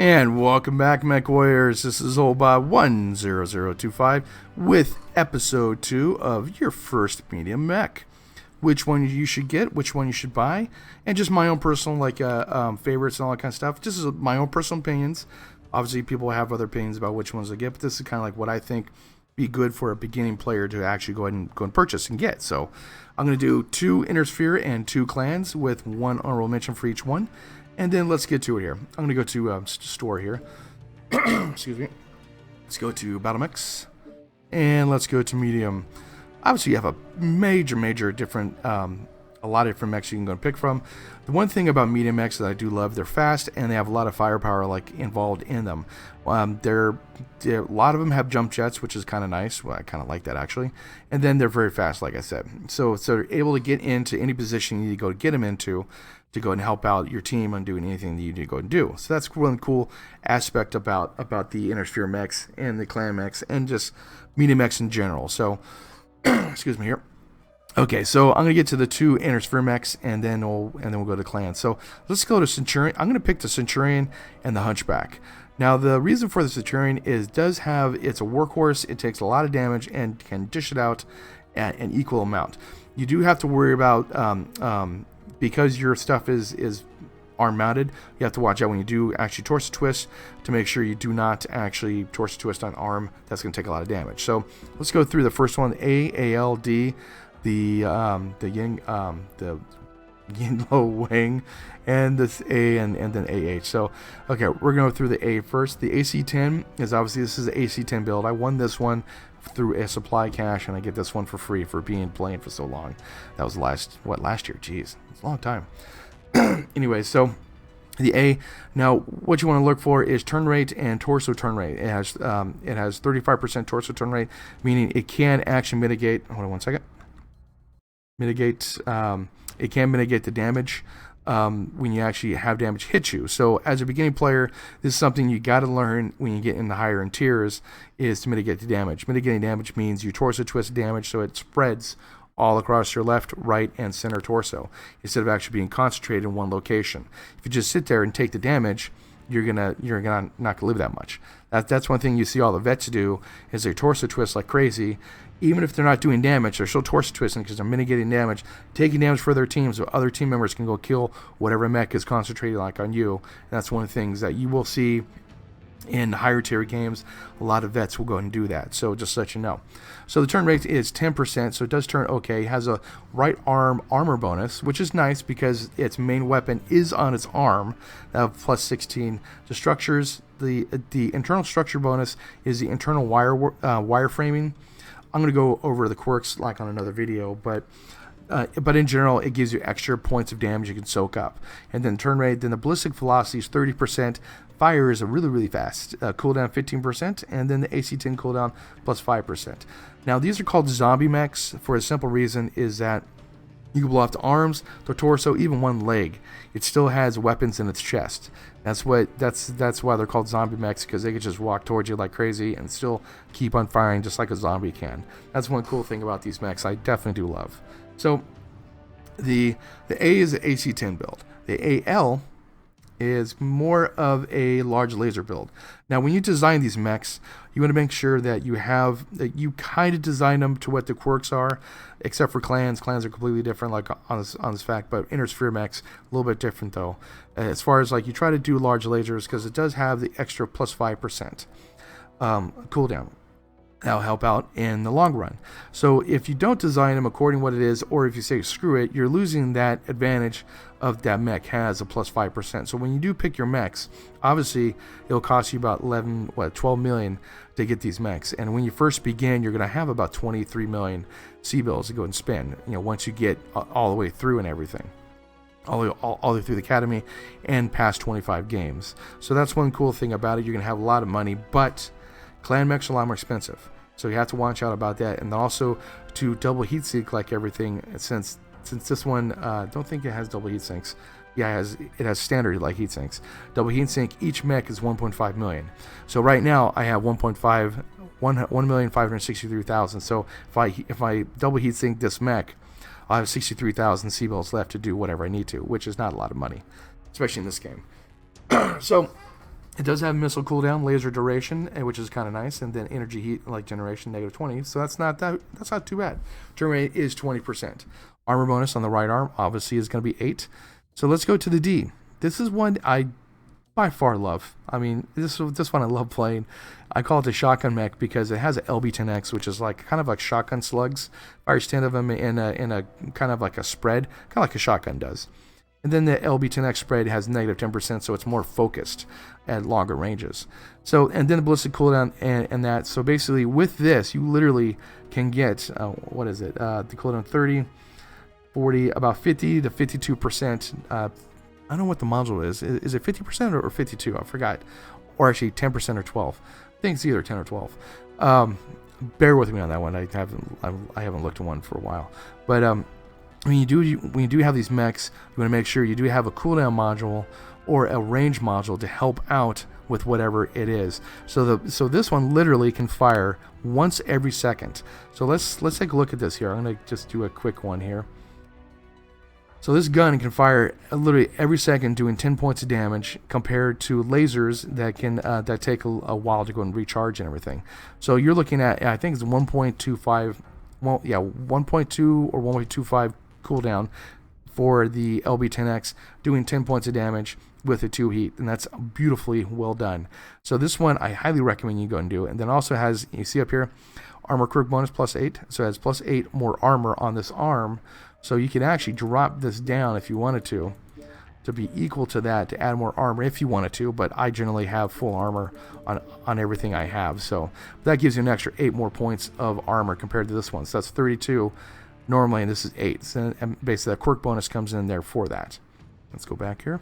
And welcome back, Mech Warriors. This is Olbot 10025 with episode 2 of your first medium mech. Which one you should get, which one you should buy, and just my own personal favorites and all that kind of stuff. This is my own personal opinions. Obviously, people have other opinions about which ones to get, but this is kind of like what I think be good for a beginning player to actually go ahead and purchase and get. So I'm going to do 2 Inner Sphere and 2 clans with 1 honorable mention for each one. And then let's get to it here. I'm going to go to store here. Excuse me. Let's go to Battle Mechs. And let's go to medium. Obviously, you have a major different, a lot of different mechs you can go and pick from. The one thing about medium mechs that I do love, they're fast and they have a lot of firepower involved in them. A lot of them have jump jets, which is kind of nice. Well, I kind of like that actually. And then they're very fast, like I said. So they're able to get into any position you need to go to get them into, to go and help out your team on doing anything that you need to go and do. So that's one cool aspect about the Inner Sphere mechs and the clan mechs and just medium mechs in general. So, excuse me here. Okay, so I'm gonna get to the 2 Inner Sphere mechs and then we'll go to clan. So let's go to Centurion. I'm gonna pick the Centurion and the Hunchback. Now the reason for the Centurion is it's a workhorse. It takes a lot of damage and can dish it out at an equal amount. You do have to worry about because your stuff is arm mounted, you have to watch out when you do actually torso twist to make sure you do not actually torso twist on arm. That's going to take a lot of damage. So let's go through the first one: ALD, the yin low wing, and this A and then AH. So okay, we're going to go through the A first. The AC-10 is obviously, this is the AC-10 build. I won this one through a supply cache, and I get this one for free for playing for so long. That was last year. Jeez, it's a long time. Anyway, so the A. Now, what you want to look for is turn rate and torso turn rate. It has 35% torso turn rate, meaning it can actually mitigate. Hold on one second. It can mitigate the damage when you actually have damage hit you. So as a beginning player, this is something you got to learn when you get in the higher end tiers, is to mitigate the damage. Mitigating damage means you torso twist damage so it spreads all across your left, right, and center torso instead of actually being concentrated in one location. If you just sit there and take the damage, you're gonna not gonna live that much. That's one thing you see all the vets do, is they torso twist like crazy. Even if they're not doing damage, they're still torso twisting because they're mitigating damage, taking damage for their team, so other team members can go kill whatever mech is concentrated like on you. And that's one of the things that you will see in higher tier games. A lot of vets will go and do that, so just to let you know. So the turn rate is 10%, so it does turn okay. It has a right arm armor bonus, which is nice because its main weapon is on its arm, plus 16. The structures, the internal structure bonus is the internal wire framing. I'm going to go over the quirks like on another video, but in general, it gives you extra points of damage you can soak up. And then turn rate, then the ballistic velocity is 30%. Fire is a really fast. Cooldown 15%, and then the AC-10 cooldown plus 5%. Now, these are called zombie mechs for a simple reason, is that you can blow off the arms, the torso, even one leg. It still has weapons in its chest. That's why they're called zombie mechs, because they can just walk towards you like crazy and still keep on firing just like a zombie can. That's one cool thing about these mechs I definitely do love. So the A is the AC-10 build. The AL is more of a large laser build. Now, when you design these mechs, you want to make sure that you kind of design them to what the quirks are, except for clans. Clans are completely different, like on this fact, but Inner Sphere mechs a little bit different though. As far as you try to do large lasers, because it does have the extra plus 5% cooldown. That'll help out in the long run. So if you don't design them according to what it is, or if you say screw it, you're losing that advantage of that mech has a plus 5%. So when you do pick your mechs, obviously it'll cost you about 12 million to get these mechs. And when you first begin, you're going to have about 23 million C-bills to go and spend, once you get all the way through and everything. All the way through the academy and past 25 games. So that's one cool thing about it. You're going to have a lot of money, but clan mechs are a lot more expensive, so you have to watch out about that. And also to double heat sink like everything, since this one don't think it has double heat sinks. Yeah, it has standard like heat sinks. Double heat sink, each mech is 1.5 million. So right now I have 1,563,000. So if I double heat sink this mech, I'll have 63,000 C-bills left to do whatever I need to, which is not a lot of money, especially in this game. So It does have missile cooldown, laser duration, which is kind of nice, and then energy heat like generation -20. So that's not too bad. Turn rate is 20%. Armor bonus on the right arm obviously is going to be 8. So let's go to the D. This is one I by far love. I mean, this one I love playing. I call it the shotgun mech because it has an LB-10X, which is like kind of like shotgun slugs. Fires 10 of them in a kind of like a spread, kind of like a shotgun does. And then the LB-10X spread has -10%, so it's more focused at longer ranges. So, and then the ballistic cooldown and that. So basically, with this, you literally can get what is it? The cooldown 30, 40, about 50 to 52%. I don't know what the module is. Is it 50% or 52? I forgot. Or actually 10% or 12. I think it's either 10 or 12. Bear with me on that one. I haven't looked at one for a while. But when you do have these mechs, you want to make sure you do have a cooldown module or a range module to help out with whatever it is. So this one literally can fire once every second. So let's take a look at this here. I'm going to just do a quick one here. So this gun can fire literally every second, doing 10 points of damage, compared to lasers that take a while to go and recharge and everything. So you're looking at, I think it's 1.25, well, yeah, 1.2 or 1.25 cooldown for the LB-10X, doing 10 points of damage with a 2 heat, and that's beautifully well done. So this one I highly recommend you go and do. And then also has, you see up here, armor quirk bonus +8, so it has +8 more armor on this arm. So you can actually drop this down if you wanted to be equal to that, to add more armor if you wanted to, but I generally have full armor on everything I have. So that gives you an extra 8 more points of armor compared to this one. So that's 32 normally, and this is 8. So, and basically that quirk bonus comes in there for that. Let's go back here.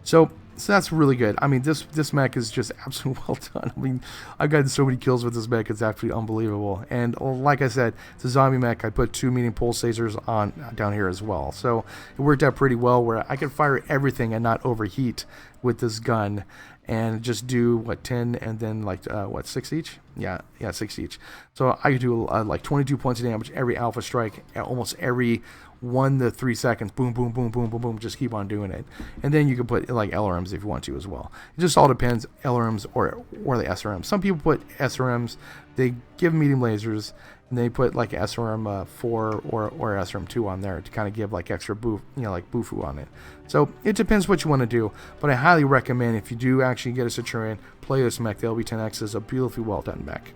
So that's really good. I mean, this mech is just absolutely well done. I mean, I've gotten so many kills with this mech, it's absolutely unbelievable. And like I said, it's a zombie mech. I put 2 medium pulse lasers on down here as well. So it worked out pretty well where I could fire everything and not overheat with this gun and just do, what, 10 and then like, 6 each? Yeah, 6 each. So I could do like 22 points of damage every alpha strike, almost every 1 to 3 seconds, boom, boom, boom, boom, boom, boom, just keep on doing it. And then you can put like LRMs if you want to as well. It just all depends, LRMs or the SRMs. Some people put SRMs, they give medium lasers, and they put like SRM 4 or SRM 2 on there to kind of give like extra boof, like boofoo on it. So it depends what you want to do, but I highly recommend if you do actually get a Centurion, play this mech. The LB-10X is a beautifully well done mech.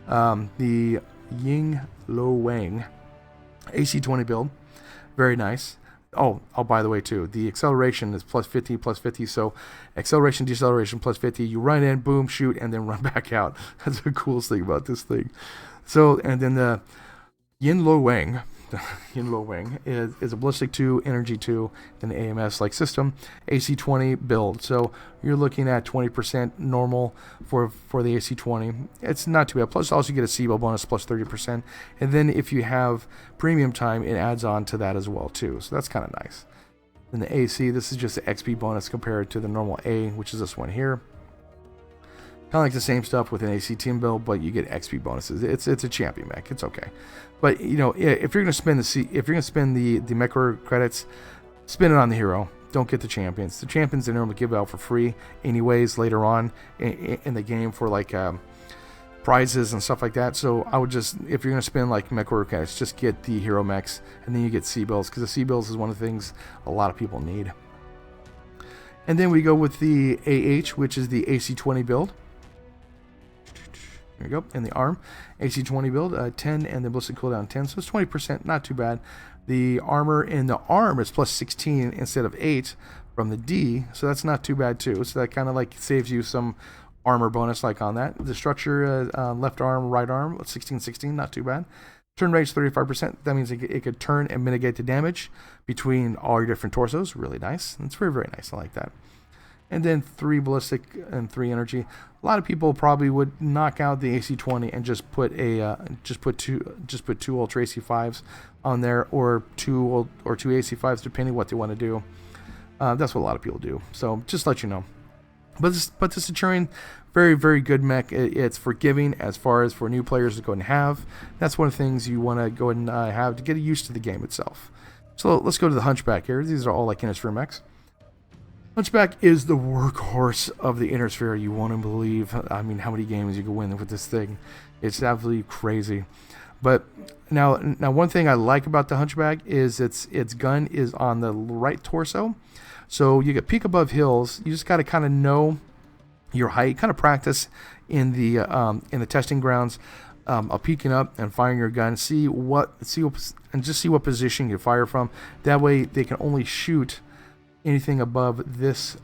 The Ying Lo Wang AC-20 build, very nice. Oh, by the way, too, the acceleration is +50, +50. So acceleration, deceleration, +50. You run in, boom, shoot, and then run back out. That's the coolest thing about this thing. So, and then the Yin Lo Wang is a ballistic 2, energy 2, and AMS like system, AC-20 build. So you're looking at 20% normal for the AC-20. It's not too bad. Plus, also you get a SIBO bonus +30%. And then if you have premium time, it adds on to that as well too. So that's kind of nice. Then the AC, this is just the XP bonus compared to the normal A, which is this one here. Kind of like the same stuff with an AC team build, but you get XP bonuses. It's a champion mech. It's okay. But if you're gonna spend the MechWarrior credits, spend it on the hero. Don't get the champions. The champions they normally give out for free anyways later on in the game for like prizes and stuff like that. So I would just, if you're gonna spend like MechWarrior credits, just get the hero mechs, and then you get C builds, because the C builds is one of the things a lot of people need. And then we go with the AH, which is the AC-20 build. There you go, in the arm, AC-20 build, 10, and the ballistic cooldown 10, so it's 20%, not too bad. The armor in the arm is +16 instead of 8 from the D, so that's not too bad too. So that kind of like saves you some armor bonus like on that. The structure, left arm, right arm, 16-16, not too bad. Turn rate is 35%. That means it could turn and mitigate the damage between all your different torsos. Really nice. It's very, very nice. I like that. And then 3 ballistic and 3 energy. A lot of people probably would knock out the AC-20 and just put two Ultra AC-5s on there, or two AC-5s, depending what they want to do. That's what a lot of people do. So just let you know. But the Centurion, very, very good mech. It's forgiving as far as for new players to go and have. That's one of the things you want to go and have to get used to the game itself. So let's go to the Hunchback here. These are all like Innisphere mechs. Hunchback is the workhorse of the inner sphere. You won't believe, I mean, how many games you can win with this thing. It's absolutely crazy. But now one thing I like about the Hunchback is its gun is on the right torso. So you get peek above hills. You just got to kind of know your height, kind of practice in the testing grounds of peeking up and firing your gun. See what position you fire from. That way they can only shoot anything above this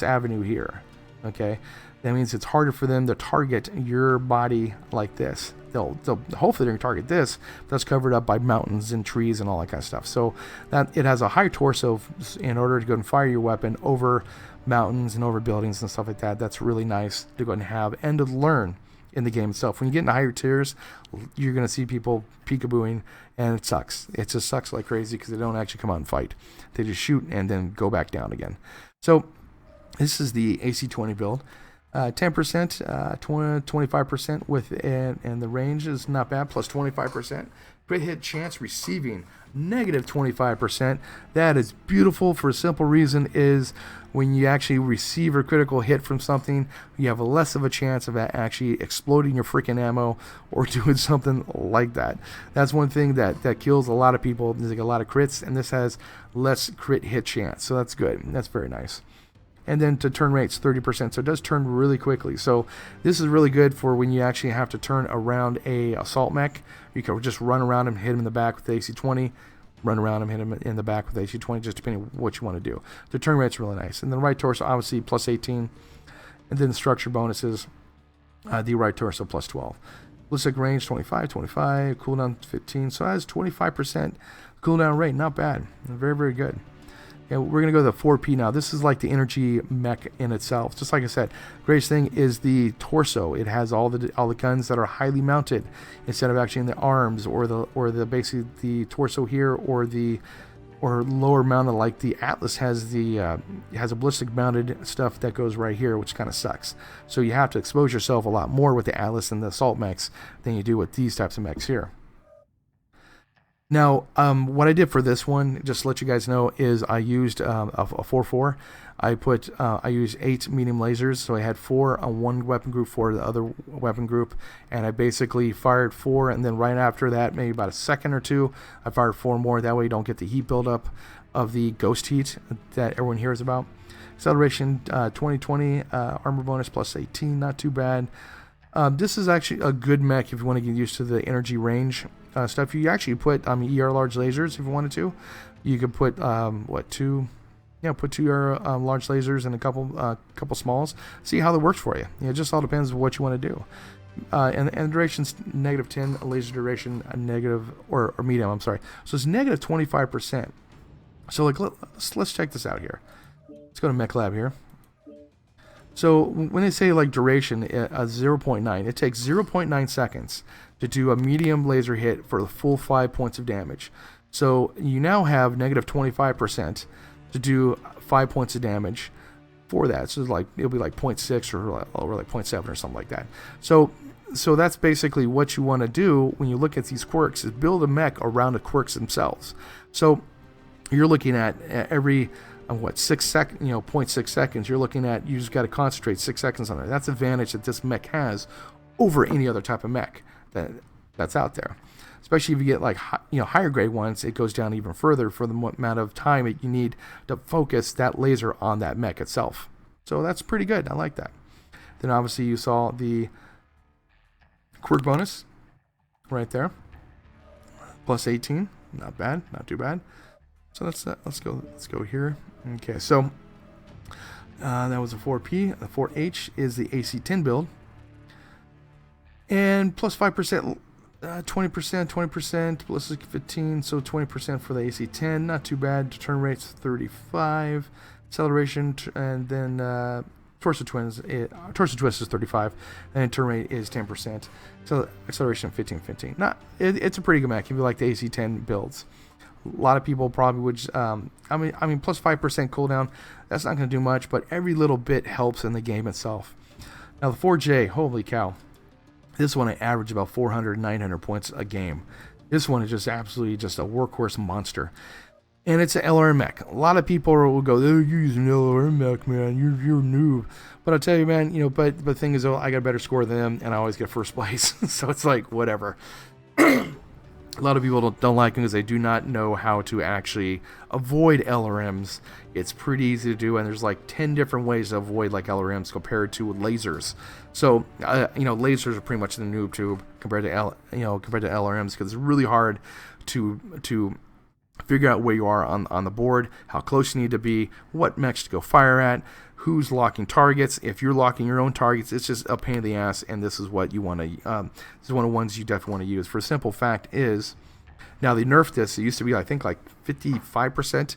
avenue here. Okay, that means it's harder for them to target your body like this. They'll hopefully they're gonna target this, but that's covered up by mountains and trees and all that kind of stuff. So that it has a high torso in order to go and fire your weapon over mountains and over buildings and stuff like that. That's really nice to go and have and to learn in the game itself. When you get into higher tiers, you're gonna see people peekabooing, and it sucks. It just sucks like crazy because they don't actually come out and fight. They just shoot and then go back down again. So this is the AC-20 build. 10%, 25% with, and the range is not bad, plus 25%. Crit hit chance receiving, negative 25%. That is beautiful for a simple reason is when you actually receive a critical hit from something, you have a less of a chance of actually exploding your freaking ammo or doing something like that. That's one thing that kills a lot of people. There's like a lot of crits, and this has less crit hit chance, so that's good. That's very nice. And then to turn rate's 30%, so it does turn really quickly. So this is really good for when you actually have to turn around a assault mech. You can just run around him, hit him in the back with the AC-20, run around him, hit him in the back with the AC-20, just depending on what you want to do. The turn rate's really nice. And the right torso, obviously, plus 18. And then the structure bonuses, the right torso, plus 12. Ballistic range, 25, cooldown 15. So that has 25% cooldown rate. Not bad. Very, very good. And we're going to go to the 4P now. This is like the energy mech in itself. Just like I said, greatest thing is the torso. It has all the guns that are highly mounted instead of actually in the arms or the basically the torso here or lower mounted like the Atlas has has a ballistic mounted stuff that goes right here, which kind of sucks. So you have to expose yourself a lot more with the Atlas and the assault mechs than you do with these types of mechs here. Now, what I did for this one, just to let you guys know, is I used a 4-4. I used 8 medium lasers, so I had 4 on one weapon group, 4 on the other weapon group, and I basically fired 4, and then right after that, maybe about a second or two, I fired 4 more. That way you don't get the heat buildup of the ghost heat that everyone hears about. Acceleration 2020, armor bonus plus 18, not too bad. This is actually a good mech if you want to get used to the energy range stuff. You actually put ER large lasers if you wanted to. You could put two large lasers and a couple smalls. See how that works for you. It just all depends on what you want to do. And the duration's negative 10, laser duration negative or medium. I'm sorry. So it's negative 25%. So like let's check this out here. Let's go to Mech Lab here. So when they say like duration, 0.9, it takes 0.9 seconds to do a medium laser hit for the full 5 points of damage. So you now have negative 25% to do 5 points of damage for that. So it's like it'll be like 0.6 or like 0.7 or something like that. So that's basically what you want to do when you look at these quirks is build a mech around the quirks themselves. So you're looking at every 6 seconds, 0.6 seconds, you're looking at, you just got to concentrate 6 seconds on it. That's the advantage that this mech has over any other type of mech that's out there. Especially if you get like higher grade ones, it goes down even further for the amount of time you need to focus that laser on that mech itself. So that's pretty good. I like that. Then obviously you saw the quirk bonus right there, plus 18. Not bad, not too bad. So let's go here. Okay, so that was a 4P. The 4H is the AC-10 build, and plus 5%, 20%, plus 15, so 20% for the AC-10. Not too bad. Turn rate's 35. Acceleration and then torso twist is 35, and turn rate is 10%. So acceleration 15. It's a pretty good mech if you like the AC-10 builds. A lot of people probably would. I mean, plus 5% cooldown. That's not going to do much, but every little bit helps in the game itself. Now the 4J, holy cow! This one I average about 400, 900 points a game. This one is just absolutely just a workhorse monster. and it's an LRM mech. A lot of people will go, "Oh, you're using LRM mech, man. You're a noob." But I'll tell you, man, but the thing is, though, I got a better score than them, and I always get first place. So it's like whatever. A lot of people don't like them because they do not know how to actually avoid LRMs. It's pretty easy to do, and there's like 10 different ways to avoid like LRMs compared to lasers. So lasers are pretty much the noob tube compared to LRMs, because it's really hard to figure out where you are on the board, how close you need to be, what mechs to go fire at, who's locking targets. If you're locking your own targets, it's just a pain in the ass, and this is what you want to. This is one of the ones you definitely want to use. For a simple fact is, now they nerfed this. It used to be, I think, like 55%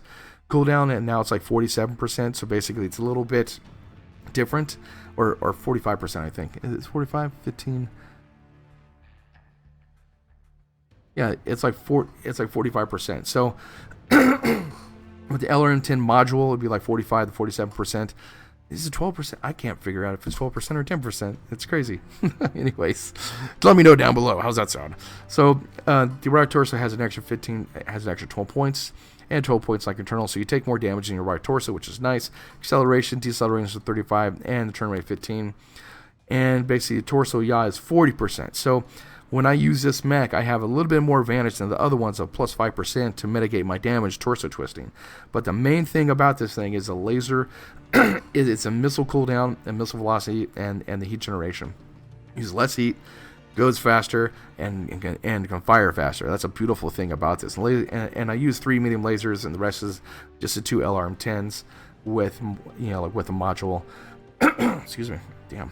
cooldown, and now it's like 47%. So basically, it's a little bit different, or 45%, I think. Is it 45, 15? Yeah, it's like 45%. So with the LRM10 module, it'd be like 45 to 47%. Is it 12%? I can't figure out if it's 12% or 10%. It's crazy. Anyways, let me know down below. How's that sound? So the right torso has an extra 12 points, and 12 points like internal. So you take more damage in your right torso, which is nice. Acceleration, deceleration is 35, and the turn rate 15. And basically, the torso yaw is 40%. So when I use this mech, I have a little bit more advantage than the other ones of plus 5% to mitigate my damage torso twisting. But the main thing about this thing is a laser. It's a missile cooldown and missile velocity and the heat generation. Uses less heat, goes faster, and can fire faster. That's a beautiful thing about this. And I use 3 medium lasers, and the rest is just the 2 LRM10s with with a module. Excuse me, damn.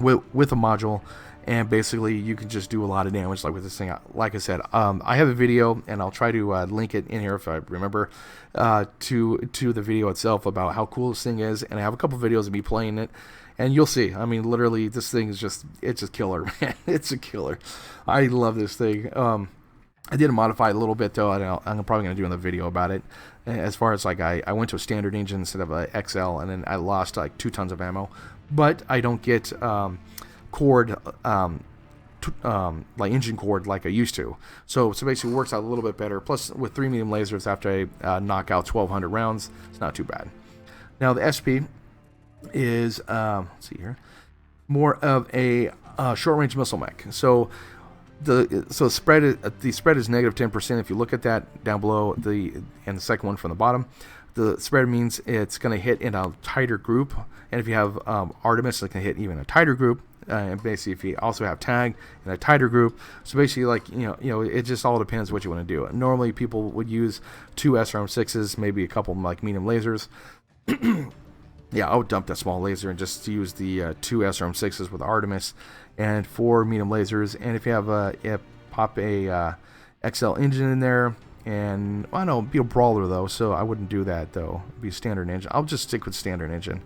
With a module. And basically, you can just do a lot of damage like with this thing. Like I said, I have a video, and I'll try to link it in here if I remember, to the video itself about how cool this thing is. And I have a couple videos of me playing it, and you'll see. I mean, literally, this thing is it's just killer, man. It's a killer. I love this thing. I did modify it a little bit, though, and I'm probably going to do another video about it. As far as like I went to a standard engine instead of a XL, and then I lost like 2 tons of ammo. But I don't get cord like engine cord like I used to, so basically it works out a little bit better. Plus with 3 medium lasers, after I knock out 1200 rounds, it's not too bad. Now the SP is let's see here, more of a short range missile mech. So the spread is negative 10%. If you look at that down below, and the second one from the bottom, the spread means it's going to hit in a tighter group. And if you have Artemis, it's going to hit even a tighter group. And basically, if you also have tag in a tighter group, so basically, like it just all depends what you want to do. Normally, people would use 2 SRM6s, maybe a couple like medium lasers. Yeah, I would dump that small laser and just use the 2 SRM6s with Artemis and 4 medium lasers. And if you have pop a XL engine in there, and I don't know, it'd be a brawler though, so I wouldn't do that though. It'd be a standard engine. I'll just stick with standard engine.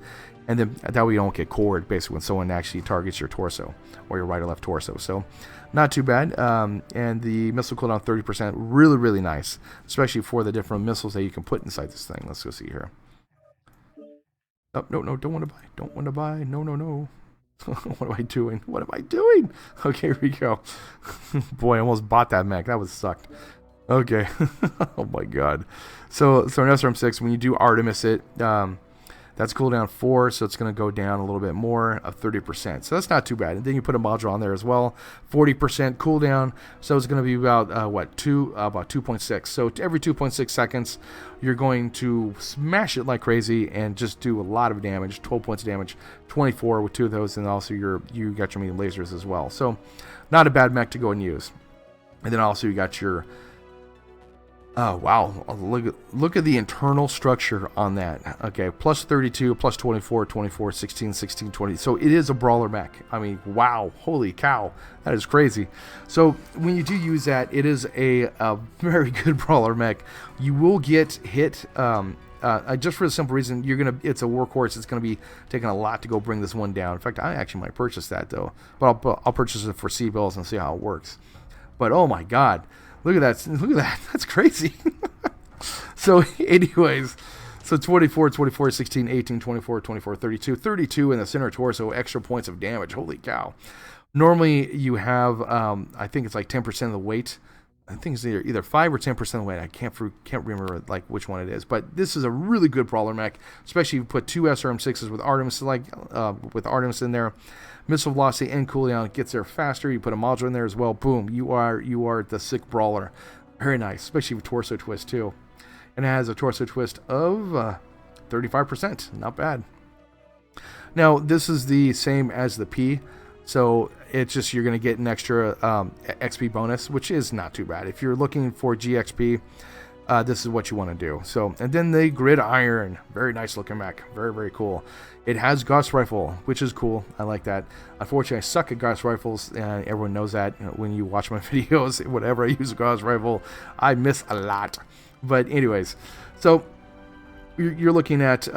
And then that way you don't get cord, basically, when someone actually targets your torso or your right or left torso. So not too bad. And the missile cooldown 30%, really, really nice, especially for the different missiles that you can put inside this thing. Let's go see here. Oh, no, don't want to buy. Don't want to buy. No. What am I doing? What am I doing? Okay, here we go. Boy, I almost bought that mech. That was sucked. Okay. Oh, my God. So in SRM6, when you do Artemis it, that's cooldown 4, so it's going to go down a little bit more of 30%. So that's not too bad. And then you put a module on there as well, 40% cooldown. So it's going to be about about 2.6. So every 2.6 seconds, you're going to smash it like crazy and just do a lot of damage. 12 points of damage, 24 with 2 of those, and also you got your medium lasers as well. So not a bad mech to go and use. And then also you got your oh, wow. Look at the internal structure on that. Okay, plus 32, plus 24, 24, 16, 16, 20. So it is a brawler mech. I mean, wow. Holy cow. That is crazy. So when you do use that, it is a very good brawler mech. You will get hit just for the simple reason it's a workhorse. It's going to be taking a lot to go bring this one down. In fact, I actually might purchase that though. But I'll purchase it for C-bills and see how it works. But oh my God. Look at that. Look at that. That's crazy. So anyways, so 24, 24, 16, 18, 24, 24, 32. 32 in the center torso, extra points of damage. Holy cow. Normally you have, I think it's like 10% of the weight I think it's either 5 or 10% weight. I can't remember like which one it is, but this is a really good brawler mech, especially if you put 2 SRM6s with Artemis, with Artemis in there. Missile velocity and cooldown gets there faster. You put a module in there as well. Boom, you are the sick brawler. Very nice, especially with torso twist too, and it has a torso twist of 35%. Not bad. Now this is the same as the P. So it's just you're going to get an extra XP bonus, which is not too bad. If you're looking for GXP, this is what you want to do. So, and then the Gridiron, very nice looking mech, very, very cool. It has Gauss Rifle, which is cool. I like that. Unfortunately, I suck at Gauss Rifles, and everyone knows that. You know, when you watch my videos, whenever I use a Gauss Rifle, I miss a lot. But anyways, so you're looking at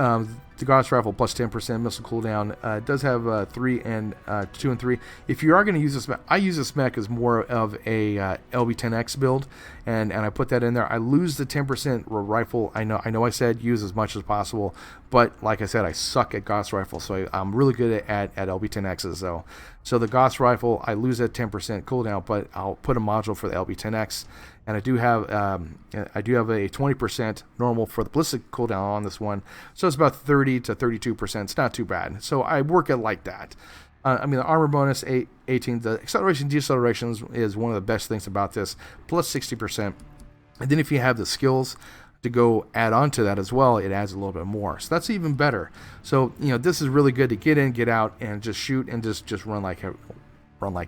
the Gauss Rifle plus 10% missile cooldown. It does have 3 and 2 and 3. If you are going to use this mech, I use this mech as more of a LB10X build, and I put that in there. I lose the 10% rifle. I know I said use as much as possible, but like I said, I suck at Gauss Rifle, so I'm really good at LB10Xs though. So the Gauss Rifle, I lose that 10% cooldown, but I'll put a module for the LB10X. And I do have a 20% normal for the ballistic cooldown on this one, so it's about 30 to 32%. It's not too bad. So I work it like that. I mean, the armor bonus 18. The acceleration deceleration is one of the best things about this, plus 60%. And then if you have the skills to go add on to that as well, it adds a little bit more. So that's even better. So this is really good to get in, get out, and just shoot and just run like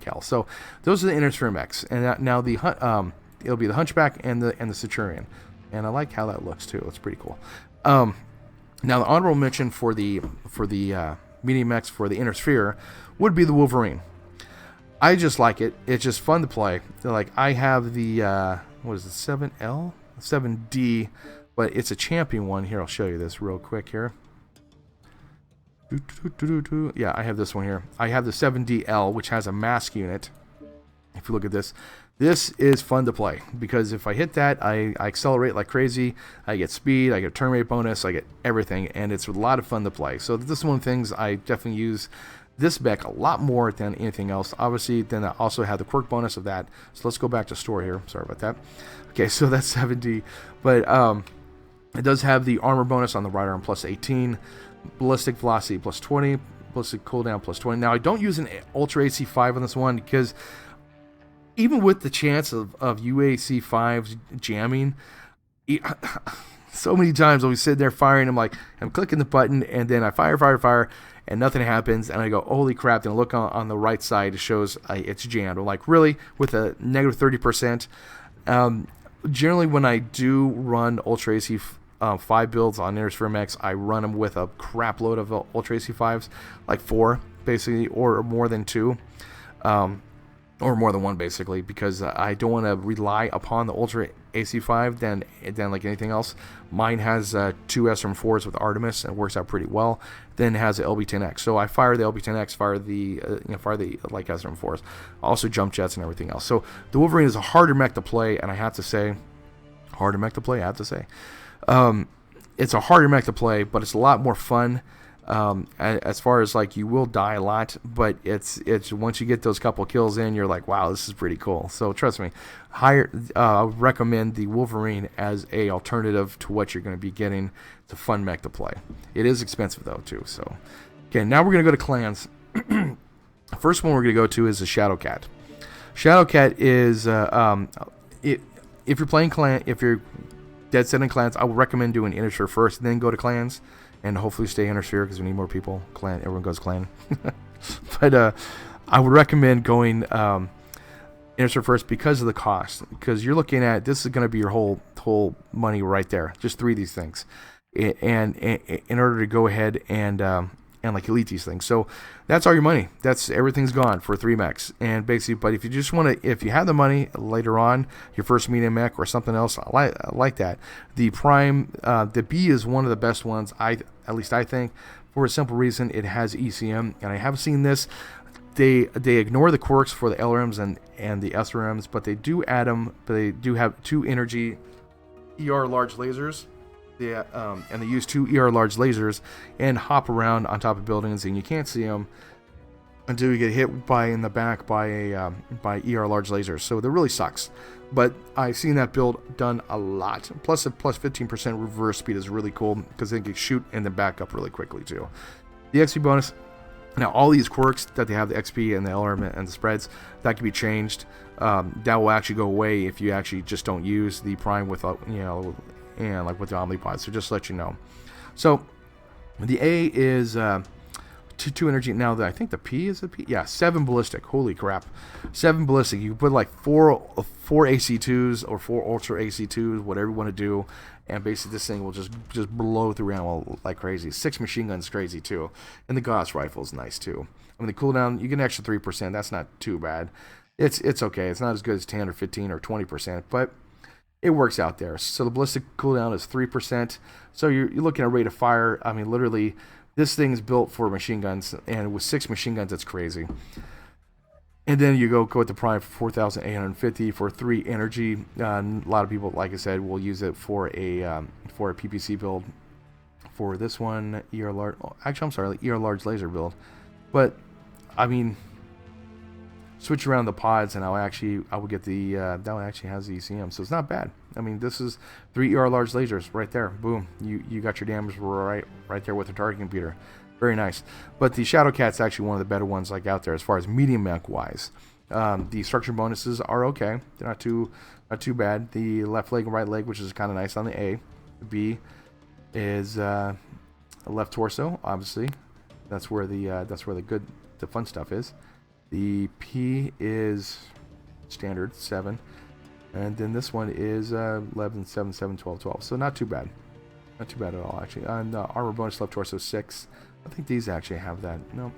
hell. So those are the intersphere mechs. And now the it'll be the Hunchback and the Centurion, and I like how that looks too. It's pretty cool. Now the honorable mention for the medium mechs for the inner sphere would be the Wolverine. I just like it. It's just fun to play. Like I have the what is it, 7L, 7D, but it's a champion one. Here, I'll show you this real quick here. Yeah, I have this one here. I have the 7DL, which has a mask unit. If you look at this. This is fun to play because if I hit that, I accelerate like crazy. I get speed, I get turn rate bonus, I get everything, and it's a lot of fun to play. So this is one of the things I definitely use this mech a lot more than anything else. Obviously, then I also have the quirk bonus of that. So let's go back to store here. Sorry about that. Okay, so that's 7D, but it does have the armor bonus on the right arm plus 18, ballistic velocity plus 20, ballistic cooldown plus 20. Now I don't use an Ultra AC5 on this one because even with the chance of UAC5s jamming, so many times I'll be sitting there firing. I'm clicking the button, and then I fire, and nothing happens. And I go, holy crap! And I look on the right side, it shows it's jammed. I'm like, really? With a negative 30%? Generally, when I do run Ultra AC5 builds on Intersphere Mechs, I run them with a crap load of Ultra AC5s, like 4, basically, or more than 2. Or more than 1 basically, because I don't want to rely upon the Ultra AC5 than like anything else. Mine has 2 SRM4s with Artemis, and it works out pretty well. Then it has the LB10X, so I fire the LB10X, fire the like SRM4s, also jump jets and everything else. So the Wolverine is a harder mech to play, and I have to say, it's a harder mech to play, but it's a lot more fun. As far as like you will die a lot, but it's once you get those couple kills in, you're like, wow, this is pretty cool. So trust me, I recommend the Wolverine as a alternative to what you're going to be getting. It's a fun mech to play. It is expensive though too. So okay, now we're going to go to clans. First one we're going to go to is the Shadowcat. Shadowcat is if you're playing clan, if you're dead set in clans, I would recommend doing Intersphere first, then go to clans. And hopefully stay Intersphere because we need more people. Clan, everyone goes clan. But I would recommend going Intersphere first because of the cost. Because you're looking at, this is going to be your whole money right there. Just 3 of these things, and in order to go ahead and like elite these things. So that's all your money. That's everything's gone for 3 mechs. And basically, but if you just want to, if you have the money later on, your first medium mech or something else, I like that. The Prime, the B is one of the best ones. At least I think, for a simple reason, it has ECM, and I have seen this. They ignore the quirks for the LRMs and the SRMs, but they do add them. But they do have 2 energy ER large lasers. And they use 2 ER large lasers and hop around on top of buildings, and you can't see them until you get hit in the back by ER large lasers. So that really sucks. But I've seen that build done a lot. Plus, a plus 15% reverse speed is really cool because they can shoot and then back up really quickly too. The XP bonus. Now, all these quirks that they have, the XP and the LRM and the spreads, that can be changed. That will actually go away if you actually just don't use the Prime with, and like with the Omnipod. So just to let you know. So the A is 2 energy. Now, I think the P is the P. Yeah, 7 ballistic. Holy crap. 7 ballistic. You can put like 4 AC2s or 4 Ultra AC2s, whatever you want to do. And basically this thing will just blow through ammo like crazy. 6 machine guns crazy too. And the Gauss rifle is nice too. I mean, the cooldown, you get an extra 3%. That's not too bad. It's okay. It's not as good as 10 or 15 or 20%, but it works out there. So the ballistic cooldown is 3%. So you're looking at rate of fire. I mean, literally, this thing is built for machine guns, and with 6 machine guns, it's crazy. And then you go with the Prime for 4,850 for 3 energy. A lot of people, like I said, will use it for a PPC build. For this one, ER large. Actually, I'm sorry, ER large laser build. But I mean, switch around the pods, and I will get the that one actually has the ECM, so it's not bad. I mean, this is 3 ER large lasers right there. Boom, you got your damage right there with the target computer. Very nice. But the Shadow Cat's actually one of the better ones like out there as far as medium mech wise. The structure bonuses are okay. They're not too bad. The left leg and right leg, which is kind of nice on the A. The B is a left torso, obviously. That's where the fun stuff is. The P is standard 7, and then this one is 11, 7, 7, 12, 12. So not too bad. Not too bad at all, actually. And armor bonus left torso 6. I think these actually have that. No.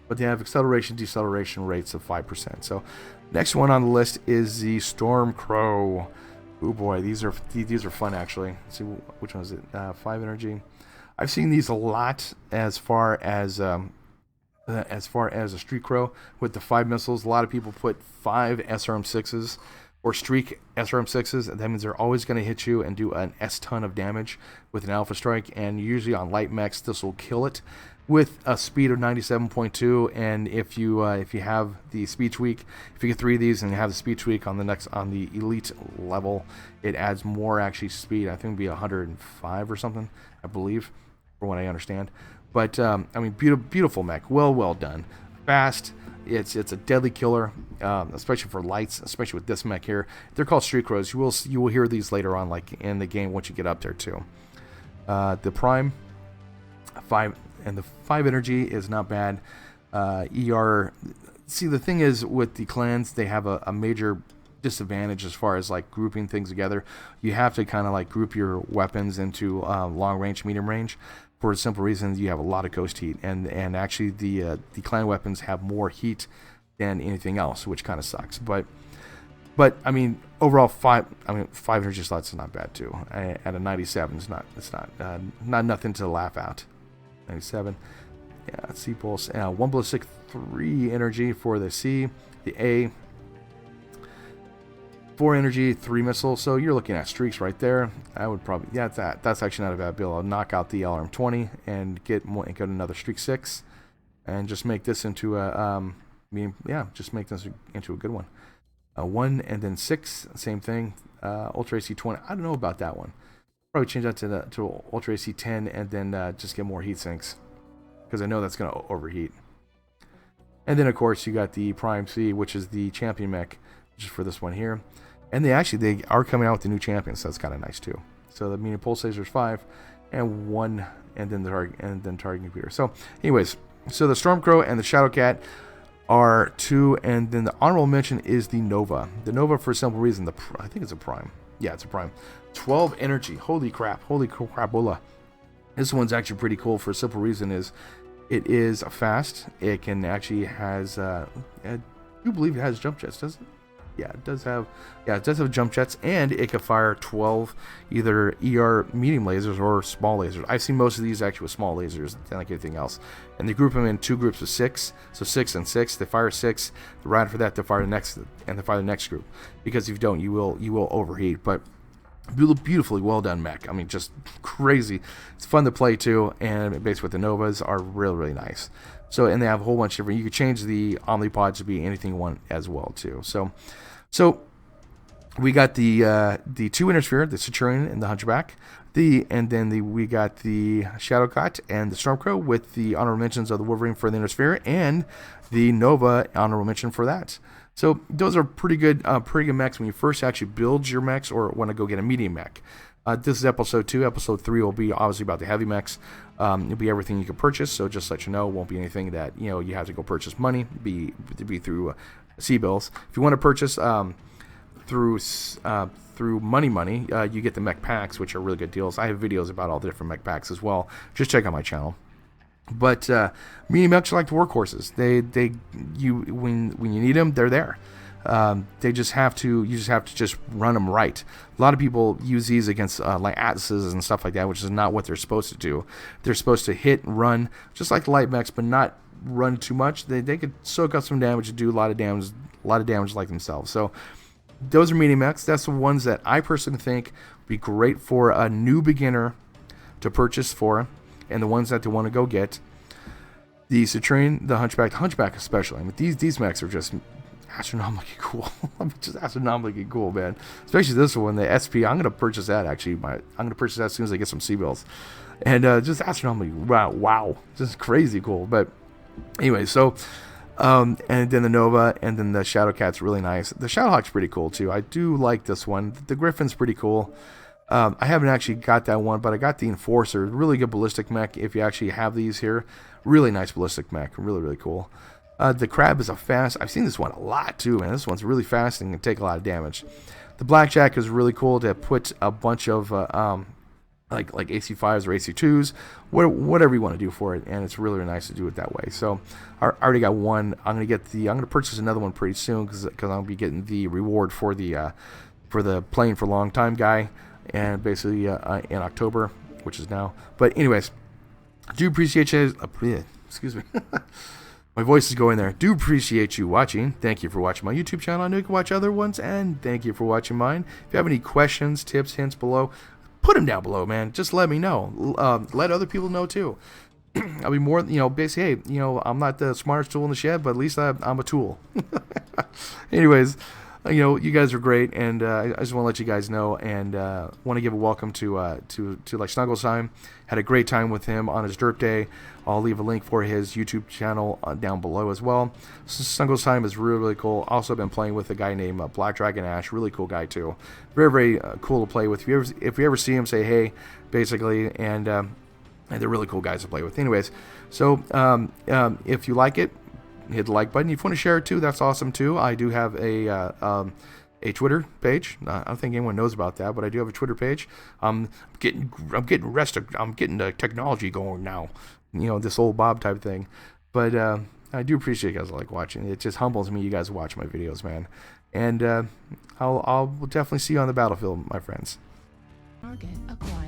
But they have acceleration, deceleration rates of 5%. So next one on the list is the Storm Crow. Oh boy, these are fun actually. Let's see which one is it? 5 energy. I've seen these a lot as far as a Street Crow with the 5 missiles. A lot of people put 5 SRM6s or Streak SRM6s, and that means they're always going to hit you and do an S-ton of damage with an Alpha Strike, and usually on light mechs this will kill it with a speed of 97.2. And if you have the speed tweak, if you get 3 of these and you have the speed tweak on the elite level, it adds more actually speed. I think it'd be 105 or something, I believe, from what I understand. But I mean, beautiful mech, well done, fast. It's a deadly killer, especially for lights, especially with this mech here. They're called Street Crows. You will hear these later on, like in the game once you get up there too. The Prime 5 and the 5 energy is not bad. ER. See, the thing is with the clans, they have a major disadvantage as far as like grouping things together. You have to kind of like group your weapons into long range, medium range. For the simple reason you have a lot of ghost heat, and actually the clan weapons have more heat than anything else, which kind of sucks. But I mean, overall 5 energy slots is not bad too. At a 97, it's not nothing to laugh at. 97, yeah. C pulse, 1 ballistic, 3 energy for the C, the A. 4 energy, 3 missiles, so you're looking at streaks right there. I would probably, yeah, that's actually not a bad build. I'll knock out the LRM 20 and get another streak 6, and just make this into a just make this into a good one. 1 and then 6, same thing. Ultra AC 20. I don't know about that one. Probably change that to Ultra AC 10 and then just get more heat sinks, because I know that's gonna overheat. And then of course you got the Prime C, which is the champion mech, which is for this one here. And they are coming out with the new champions, so that's kind of nice too. So the medium pulse laser is 5, and 1, and then target computer. So, anyways, so the Stormcrow and the Shadowcat are 2, and then the honorable mention is the Nova. The Nova, for a simple reason, I think it's a Prime. Yeah, it's a Prime. 12 energy. Holy crapola. This one's actually pretty cool for a simple reason is it is fast. It can actually has I do believe it has jump jets, does it? Yeah, it does have jump jets, and it can fire 12 either ER medium lasers or small lasers. I've seen most of these actually with small lasers than like anything else. And they group them in 2 groups of 6, so 6 and 6. They fire 6. Right after that, they fire the next group. Because if you don't, you will overheat. But beautifully well done mech. I mean, just crazy. It's fun to play too, and based with the Novas are really nice. So, and they have a whole bunch of different. You could change the omnipods to be anything you want as well too. So we got the two inner sphere, the Centurion and the Hunchback. We got the Shadowcat and the Stormcrow with the honorable mentions of the Wolverine for the inner sphere and the Nova honorable mention for that. So those are pretty good mechs when you first actually build your mechs or want to go get a medium mech. This is episode 2. Episode 3 will be obviously about the heavy mechs. It'll be everything you can purchase. So just to let you know, it won't be anything that you have to go purchase money. Be through C-bills. If you want to purchase through money, you get the mech packs, which are really good deals. I have videos about all the different mech packs as well. Just check out my channel. But medium mechs are like the workhorses. When you need them, they're there. You just have to run them right. A lot of people use these against like Atlases and stuff like that, which is not what they're supposed to do. They're supposed to hit and run just like the light mechs, but not run too much. They could soak up some damage and do a lot of damage like themselves. So those are medium mechs. That's the ones that I personally think would be great for a new beginner to purchase for, and the ones that they want to go get. The Centurion, the Hunchback especially. I mean, these mechs are just astronomically cool. Just astronomically cool, man. Especially this one, the SP. I'm gonna purchase that actually. I'm gonna purchase that as soon as I get some C-bills. And just astronomically, wow, just crazy cool. But anyway, so and then the Nova and then the Shadowcat's really nice. The Shadowhawk's pretty cool too. I do like this one. The Griffin's pretty cool. I haven't actually got that one, but I got the Enforcer. Really good ballistic mech if you actually have these here. Really nice ballistic mech. Really cool. The Crab is I've seen this one a lot too, man. This one's really fast and can take a lot of damage. The Blackjack is really cool to put a bunch of like AC5s or AC2s, whatever you want to do for it, and it's really nice to do it that way. So I already got one. I'm gonna purchase another one pretty soon because I'll be getting the reward for the playing for a long time guy, and basically in October, which is now. But anyways, I do appreciate you. Excuse me. My voice is going there. Do appreciate you watching. Thank you for watching my YouTube channel. I know you can watch other ones, and thank you for watching mine. If you have any questions, tips, hints below, put them down below, man. Just let me know. Let other people know too. I'll be more, basically, hey, I'm not the smartest tool in the shed, but at least I'm a tool. Anyways, you guys are great, and I just want to let you guys know, and want to give a welcome to like Snugglesheim. Had a great time with him on his Derp Day. I'll leave a link for his YouTube channel down below as well. Snugglesheim is really cool. Also been playing with a guy named Black Dragon Ash. Really cool guy too. Very cool to play with. If you ever see him, say hey, basically, and they're really cool guys to play with. Anyways, so if you like it, hit the like button. If you want to share it too, that's awesome too. I do have a Twitter page. I don't think anyone knows about that, but I do have a Twitter page. I'm getting the technology going now. This old Bob type thing. But I do appreciate you guys like watching. It just humbles me you guys watch my videos, man. And I'll definitely see you on the battlefield, my friends. Target acquired.